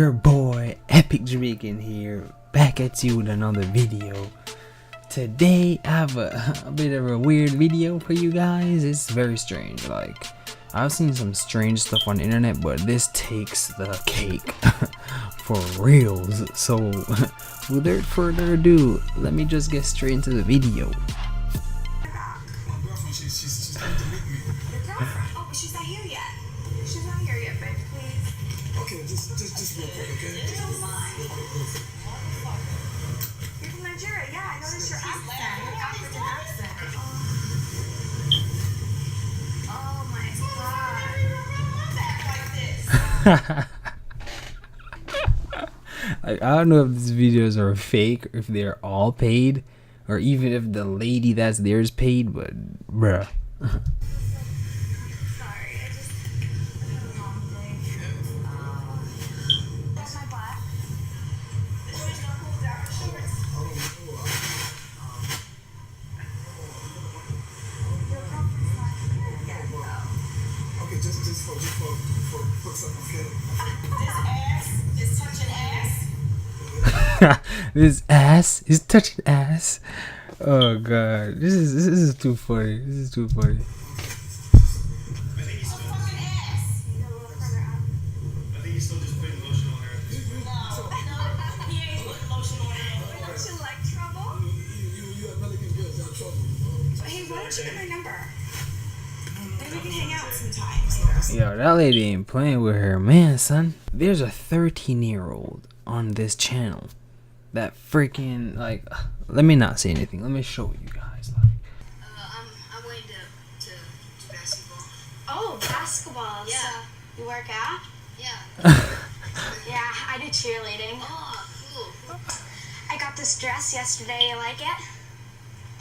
your boy Epic Jamaican here, back at you with another video. Today I have a bit of a weird video for you guys. It's very strange. Like, I've seen some strange stuff on the internet, but this takes the cake for reals. So without further ado, let me just get straight into the video. She's coming to meet me. Your girlfriend? Oh, but she's not here yet. She's not here yet, babe, please. Okay, just real quick, okay? Don't mind. You're from Nigeria, yeah, I noticed your accent. Your African accent. Oh my god. Like, I don't know if these videos are fake or if they're all paid, or even if the lady that's there is paid, but bruh. Sorry, I just had a long day. That's my black. There's no cool dark shorts. Your girlfriend's not here yet, though. Okay, just for something, okay? This ass is touching ass. This ass is touching ass. Oh god, this is too funny. This is too funny. Yo, that lady ain't playing with her man, son. There's a 13-year-old on this channel that freaking, like, let me not say anything. Let me show you guys. Like, I'm going to do basketball. Oh, basketball. Yeah. So you work out? Yeah. Yeah, I do cheerleading. Oh, cool. I got this dress yesterday. You like it?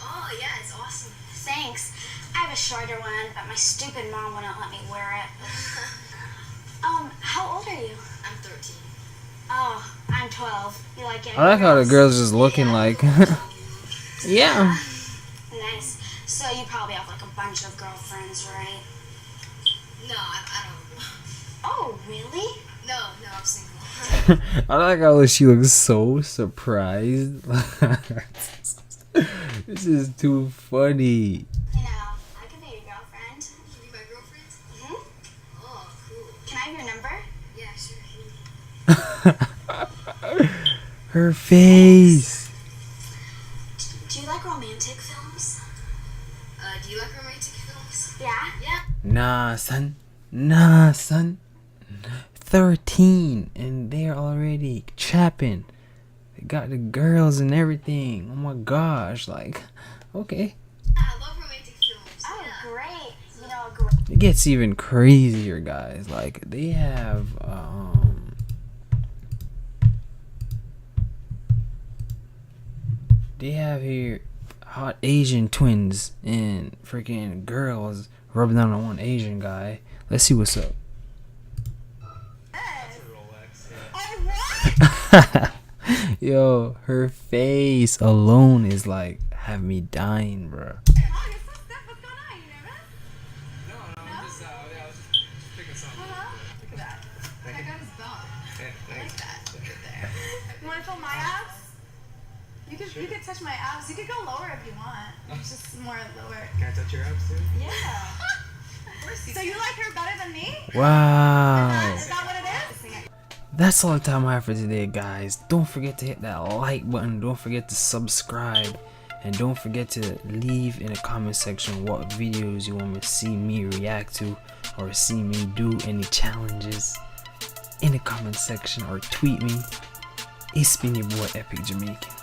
Oh, yeah, it's awesome. Thanks. I have a shorter one, but my stupid mom wouldn't let me wear it. How old are you? I'm 13. Oh, I'm 12. You like it? I like how the girl's just looking like, yeah. Nice. So you probably have like a bunch of girlfriends, right? No, I don't. Oh, really? No, I'm single. I like how she looks so surprised. This is too funny. You know, I could be your girlfriend. You can be my girlfriend? Mm-hmm. Oh, cool. Can I have your number? Yeah, sure. Her face. Do you like romantic films? Do you like romantic films? Yeah? Yeah. Nah, son. Nah, son. 13 and they're already chapping. They got the girls and everything. Oh my gosh, like, okay. I love romantic films. Oh, Yeah. great. You know, great. It gets even crazier, guys. Like, they have here hot Asian twins and freaking girls rubbing down on one Asian guy. Let's see what's up. Yo, her face alone is like have me dying, bro. You want to feel my abs? You could touch my abs. You could go lower if you want. It's just more lower. Can I touch your abs too? Yeah. So you like her better than me? Wow. Is that what it is? That's all the time I have for today, guys. Don't forget to hit that like button. Don't forget to subscribe. And don't forget to leave in the comment section what videos you want me to see me react to, or see me do any challenges in the comment section, or tweet me. It's been your boy Epic Jamaican.